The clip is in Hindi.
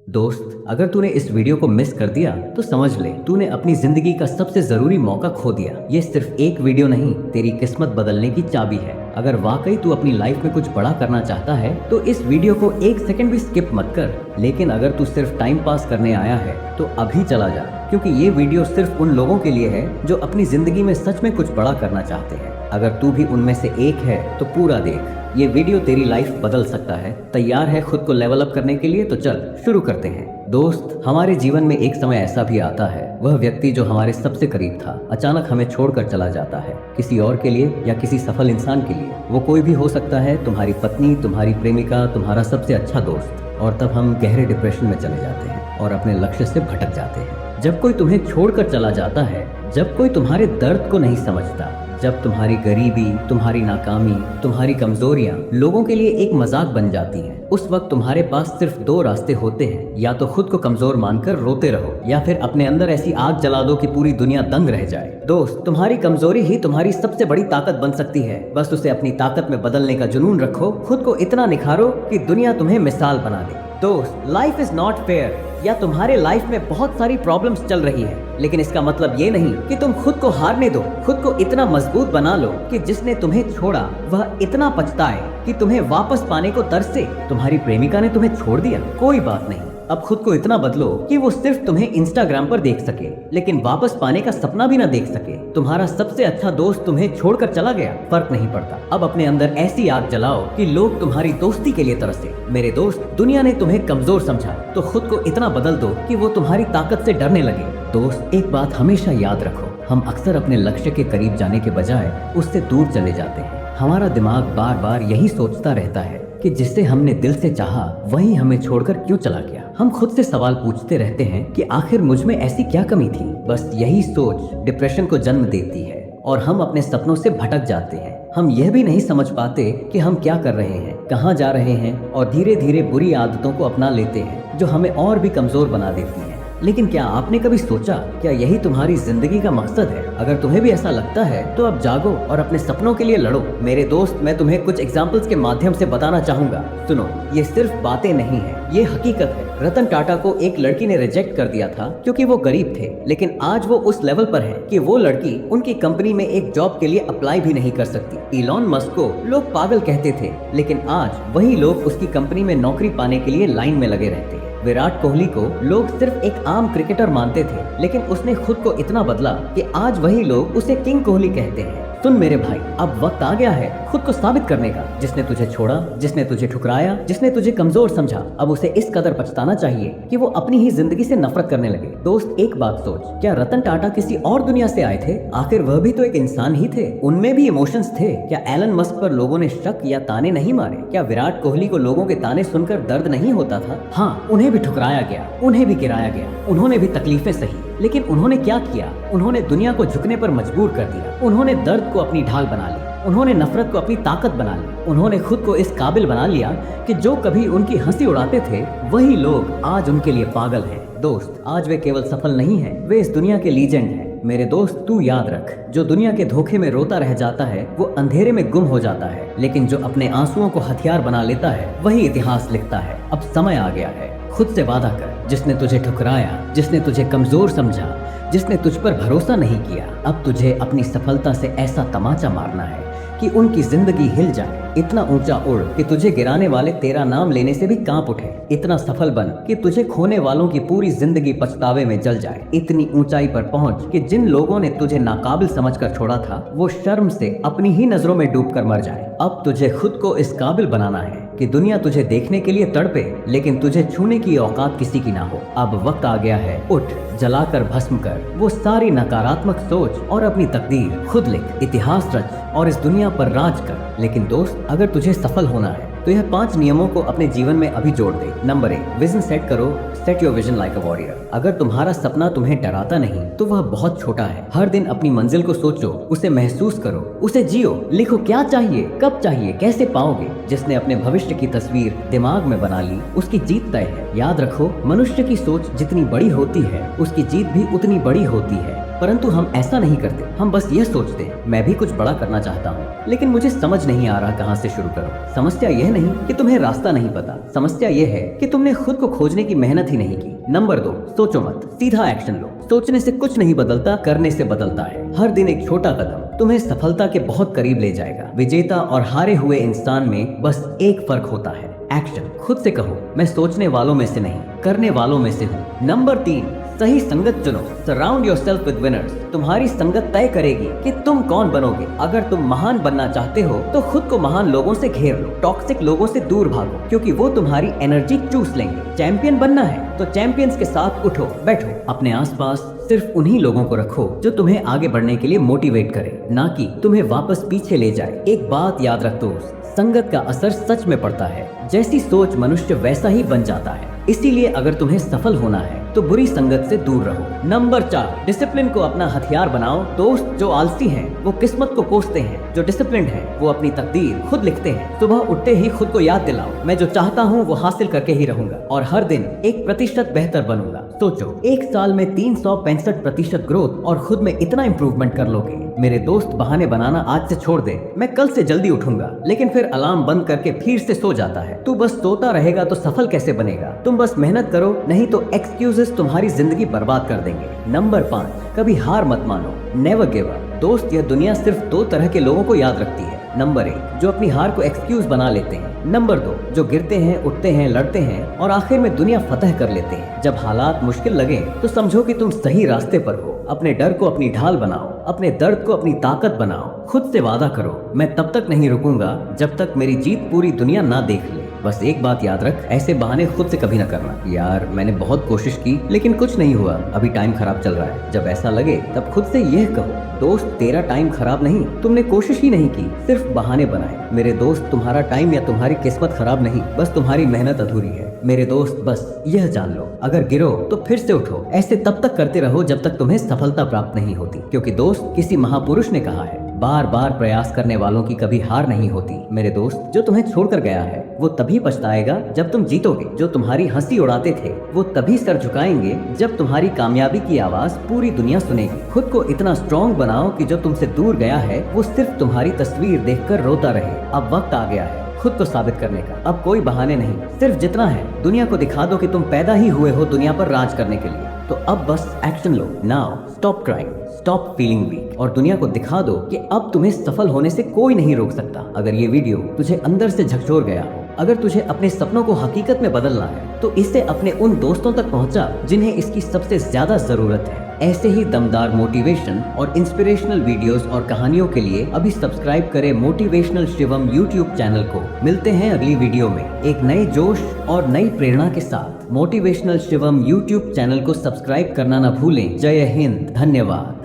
दोस्त, अगर तूने इस वीडियो को मिस कर दिया तो समझ ले तूने अपनी जिंदगी का सबसे जरूरी मौका खो दिया। ये सिर्फ एक वीडियो नहीं, तेरी किस्मत बदलने की चाबी है। अगर वाकई तू अपनी लाइफ में कुछ बड़ा करना चाहता है तो इस वीडियो को एक सेकंड भी स्किप मत कर। लेकिन अगर तू सिर्फ टाइम पास करने आया है तो अभी चला जा, क्योंकि ये वीडियो सिर्फ उन लोगों के लिए है जो अपनी जिंदगी में सच में कुछ बड़ा करना चाहते हैं। अगर तू भी उनमें से एक है तो पूरा देख, ये वीडियो तेरी लाइफ बदल सकता है। तैयार है खुद को लेवल अप करने के लिए? तो चल शुरू करते हैं। दोस्त, हमारे जीवन में एक समय ऐसा भी आता है, वह व्यक्ति जो हमारे सबसे करीब था अचानक हमें छोड़कर चला जाता है, किसी और के लिए या किसी सफल इंसान के लिए। वो कोई भी हो सकता है, तुम्हारी पत्नी, तुम्हारी प्रेमिका, तुम्हारा सबसे अच्छा दोस्त। और तब हम गहरे डिप्रेशन में चले जाते हैं और अपने लक्ष्य से भटक जाते हैं। जब कोई तुम्हें छोड़कर चला जाता है, जब कोई तुम्हारे दर्द को नहीं समझता, जब तुम्हारी गरीबी, तुम्हारी नाकामी, तुम्हारी कमजोरियां लोगों के लिए एक मजाक बन जाती हैं, उस वक्त तुम्हारे पास सिर्फ दो रास्ते होते हैं। या तो खुद को कमजोर मानकर रोते रहो, या फिर अपने अंदर ऐसी आग जला दो कि पूरी दुनिया दंग रह जाए। दोस्त, तुम्हारी कमजोरी ही तुम्हारी सबसे बड़ी ताकत बन सकती है। बस उसे अपनी ताकत में बदलने का जुनून रखो, खुद को इतना निखारो कि दुनिया तुम्हें मिसाल बना दे। दोस्त, लाइफ इज नॉट फेयर। या तुम्हारे लाइफ में बहुत सारी प्रॉब्लम्स चल रही है, लेकिन इसका मतलब ये नहीं कि तुम खुद को हारने दो। खुद को इतना मजबूत बना लो कि जिसने तुम्हें छोड़ा वह इतना पछताए कि तुम्हें वापस पाने को तरसे। तुम्हारी प्रेमिका ने तुम्हें छोड़ दिया, कोई बात नहीं। अब खुद को इतना बदलो कि वो सिर्फ तुम्हें इंस्टाग्राम पर देख सके, लेकिन वापस पाने का सपना भी ना देख सके। तुम्हारा सबसे अच्छा दोस्त तुम्हें छोड़कर चला गया, फर्क नहीं पड़ता। अब अपने अंदर ऐसी आग जलाओ कि लोग तुम्हारी दोस्ती के लिए तरसे। मेरे दोस्त, दुनिया ने तुम्हें कमजोर समझा तो खुद को इतना बदल दो कि वो तुम्हारी ताकत से डरने लगे। दोस्त, एक बात हमेशा याद रखो, हम अक्सर अपने लक्ष्य के करीब जाने के बजाय उससे दूर चले जाते हैं। हमारा दिमाग बार बार यही सोचता रहता है कि जिसे हमने दिल से चाहा वही हमें छोड़कर क्यों चला गया। हम खुद से सवाल पूछते रहते हैं कि आखिर मुझ में ऐसी क्या कमी थी। बस यही सोच डिप्रेशन को जन्म देती है और हम अपने सपनों से भटक जाते हैं। हम यह भी नहीं समझ पाते कि हम क्या कर रहे हैं, कहाँ जा रहे हैं, और धीरे धीरे बुरी आदतों को अपना लेते हैं जो हमें और भी कमजोर बना देती हैं। लेकिन क्या आपने कभी सोचा, क्या यही तुम्हारी जिंदगी का मकसद है? अगर तुम्हें भी ऐसा लगता है तो अब जागो और अपने सपनों के लिए लड़ो। मेरे दोस्त, मैं तुम्हें कुछ एग्जाम्पल्स के माध्यम से बताना चाहूंगा। सुनो, ये सिर्फ बातें नहीं है, ये हकीकत है। रतन टाटा को एक लड़की ने रिजेक्ट कर दिया था क्योंकि वो गरीब थे, लेकिन आज वो उस लेवल पर है कि वो लड़की उनकी कंपनी में एक जॉब के लिए अप्लाई भी नहीं कर सकती। इलॉन मस्क को लोग पागल कहते थे, लेकिन आज वही लोग उसकी कंपनी में नौकरी पाने के लिए लाइन में लगे रहते हैं। विराट कोहली को लोग सिर्फ एक आम क्रिकेटर मानते थे, लेकिन उसने खुद को इतना बदला कि आज वही लोग उसे किंग कोहली कहते हैं। सुन मेरे भाई, अब वक्त आ गया है खुद को साबित करने का। जिसने तुझे छोड़ा, जिसने तुझे ठुकराया, जिसने तुझे कमजोर समझा, अब उसे इस कदर पछताना चाहिए कि वो अपनी ही जिंदगी से नफरत करने लगे। दोस्त, एक बात सोच, क्या रतन टाटा किसी और दुनिया से आए थे? आखिर वह भी तो एक इंसान ही थे, उनमें भी इमोशंस थे। क्या एलन मस्क पर लोगों ने शक या ताने नहीं मारे? क्या विराट कोहली को लोगों के ताने सुनकर दर्द नहीं होता था? हाँ, उन्हें भी ठुकराया गया, उन्हें भी गिराया गया, उन्होंने भी तकलीफें सही, लेकिन उन्होंने क्या किया? उन्होंने दुनिया को झुकने पर मजबूर कर दिया। उन्होंने दर्द को अपनी ढाल बना ली, उन्होंने नफरत को अपनी ताकत बना ली। उन्होंने खुद को इस काबिल बना लिया कि जो कभी उनकी हंसी उड़ाते थे वही लोग आज उनके लिए पागल हैं। दोस्त, आज वे केवल सफल नहीं हैं, वे इस दुनिया के लीजेंड हैं। मेरे दोस्त, तू याद रख, जो दुनिया के धोखे में रोता रह जाता है वो अंधेरे में गुम हो जाता है, लेकिन जो अपने आंसुओं को हथियार बना लेता है वही इतिहास लिखता है। अब समय आ गया है, खुद से वादा कर, जिसने तुझे ठुकराया, जिसने तुझे कमजोर समझा, जिसने तुझ पर भरोसा नहीं किया, अब तुझे अपनी सफलता से ऐसा तमाचा मारना है कि उनकी जिंदगी हिल जाए। इतना ऊंचा उड़ कि तुझे गिराने वाले तेरा नाम लेने से भी कांप उठे। इतना सफल बन कि तुझे खोने वालों की पूरी जिंदगी पछतावे में जल जाए। इतनी ऊंचाई पर पहुंच कि जिन लोगों ने तुझे नाकाबिल समझकर छोड़ा था वो शर्म से अपनी ही नजरों में डूबकर मर जाए। अब तुझे खुद को इस काबिल बनाना है कि दुनिया तुझे देखने के लिए तड़पे, लेकिन तुझे छूने की औकात किसी की ना हो। अब वक्त आ गया है, उठ, जलाकर भस्म कर वो सारी नकारात्मक सोच और अपनी तकदीर खुद लिख, इतिहास रच और इस दुनिया पर राज कर। लेकिन दोस्त, अगर तुझे सफल होना है तो यह 5 नियमों को अपने जीवन में अभी जोड़ दे। नंबर 1, विजन सेट करो। Set your vision like a warrior. अगर तुम्हारा सपना तुम्हें डराता नहीं तो वह बहुत छोटा है। हर दिन अपनी मंजिल को सोचो, उसे महसूस करो, उसे जियो। लिखो क्या चाहिए, कब चाहिए, कैसे पाओगे। जिसने अपने भविष्य की तस्वीर दिमाग में बना ली उसकी जीत तय है। याद रखो, मनुष्य की सोच जितनी बड़ी होती है उसकी जीत भी उतनी बड़ी होती है। परंतु हम ऐसा नहीं करते। हम बस यह सोचते हैं मैं भी कुछ बड़ा करना चाहता हूँ, लेकिन मुझे समझ नहीं आ रहा कहाँ से शुरू करूँ। समस्या यह नहीं कि तुम्हें रास्ता नहीं पता, समस्या यह है कि तुमने खुद को खोजने की मेहनत ही नहीं की। नंबर 2, सोचो मत, सीधा एक्शन लो। सोचने से कुछ नहीं बदलता, करने से बदलता है। हर दिन एक छोटा कदम तुम्हें सफलता के बहुत करीब ले जाएगा। विजेता और हारे हुए इंसान में बस एक फर्क होता है, एक्शन। खुद से कहो मैं सोचने वालों में से नहीं, करने वालों में से हूँ। नंबर 3, सही संगत चुनो। Surround yourself with winners. तुम्हारी संगत तय करेगी कि तुम कौन बनोगे। अगर तुम महान बनना चाहते हो तो खुद को महान लोगों से घेर लो, टॉक्सिक लोगों से दूर भागो, क्योंकि वो तुम्हारी एनर्जी चूस लेंगे। चैंपियन बनना है तो चैंपियंस के साथ उठो बैठो। अपने आसपास सिर्फ उन्हीं लोगों को रखो जो तुम्हें आगे बढ़ने के लिए मोटिवेट करे, ना कि तुम्हें वापस पीछे ले जाए। एक बात याद रख दोस्त, संगत का असर सच में पड़ता है। जैसी सोच मनुष्य वैसा ही बन जाता है। इसीलिए अगर तुम्हें सफल होना है तो बुरी संगत से दूर रहो। नंबर 4, डिसिप्लिन को अपना हथियार बनाओ। दोस्त जो आलसी हैं वो किस्मत को कोसते हैं, जो डिसिप्लिन हैं वो अपनी तकदीर खुद लिखते हैं। सुबह उठते ही खुद को याद दिलाओ मैं जो चाहता हूँ वो हासिल करके ही रहूंगा और हर दिन 1% बेहतर बनूंगा। सोचो, एक साल में 365% ग्रोथ और खुद में इतना इम्प्रूवमेंट कर लोगे। मेरे दोस्त बहाने बनाना आज से छोड़ दे। मैं कल से जल्दी उठूंगा, लेकिन फिर अलार्म बंद करके फिर से सो जाता है। तू बस सोता रहेगा तो सफल कैसे बनेगा। तुम बस मेहनत करो, नहीं तो एक्सक्यूजेस तुम्हारी जिंदगी बर्बाद कर देंगे। नंबर 5, कभी हार मत मानो। Never give up. दोस्त, यह दुनिया सिर्फ 2 तरह के लोगों को याद रखती है। नंबर 1, जो अपनी हार को एक्सक्यूज बना लेते हैं। नंबर 2, जो गिरते हैं, उठते हैं, लड़ते हैं और आखिर में दुनिया फतह कर लेते हैं। जब हालात मुश्किल लगे तो समझो कि तुम सही रास्ते पर हो। अपने डर को अपनी ढाल बनाओ, अपने दर्द को अपनी ताकत बनाओ। खुद से वादा करो मैं तब तक नहीं रुकूंगा जब तक मेरी जीत पूरी दुनिया ना देख ले। बस एक बात याद रख, ऐसे बहाने खुद से कभी ना करना। यार मैंने बहुत कोशिश की लेकिन कुछ नहीं हुआ, अभी टाइम खराब चल रहा है। जब ऐसा लगे तब खुद से यह कहो, दोस्त तेरा टाइम खराब नहीं, तुमने कोशिश ही नहीं की, सिर्फ बहाने बनाए। मेरे दोस्त, तुम्हारा टाइम या तुम्हारी किस्मत खराब नहीं, बस तुम्हारी मेहनत अधूरी है। मेरे दोस्त, बस यह जान लो, अगर गिरो तो फिर से उठो। ऐसे तब तक करते रहो जब तक तुम्हें सफलता प्राप्त नहीं होती, क्योंकि दोस्त किसी महापुरुष ने कहा है, बार बार प्रयास करने वालों की कभी हार नहीं होती। मेरे दोस्त, जो तुम्हें छोड़कर गया है वो तभी पछताएगा जब तुम जीतोगे। जो तुम्हारी हंसी उड़ाते थे वो तभी सर झुकाएंगे जब तुम्हारी कामयाबी की आवाज पूरी दुनिया सुनेगी। खुद को इतना स्ट्रॉन्ग बनाओ कि जो तुमसे दूर गया है वो सिर्फ तुम्हारी तस्वीर देखकर रोता रहे। अब वक्त आ गया है खुद को साबित करने का। अब कोई बहाने नहीं, सिर्फ जितना है दुनिया को दिखा दो कि तुम पैदा ही हुए हो दुनिया पर राज करने के लिए। तो अब बस एक्शन लो। Now stop crying, stop feeling weak और दुनिया को दिखा दो कि अब तुम्हें सफल होने से कोई नहीं रोक सकता। अगर ये वीडियो तुझे अंदर से झकझोर गया हो, अगर तुझे अपने सपनों को हकीकत में बदलना है तो इसे अपने उन दोस्तों तक पहुंचा जिन्हें इसकी सबसे ज्यादा जरूरत है। ऐसे ही दमदार मोटिवेशन और इंस्पिरेशनल वीडियोस और कहानियों के लिए अभी सब्सक्राइब करें मोटिवेशनल शिवम यूट्यूब चैनल को। मिलते हैं अगली वीडियो में एक नए जोश और नई प्रेरणा के साथ। मोटिवेशनल शिवम यूट्यूब चैनल को सब्सक्राइब करना न भूलें। जय हिंद, धन्यवाद।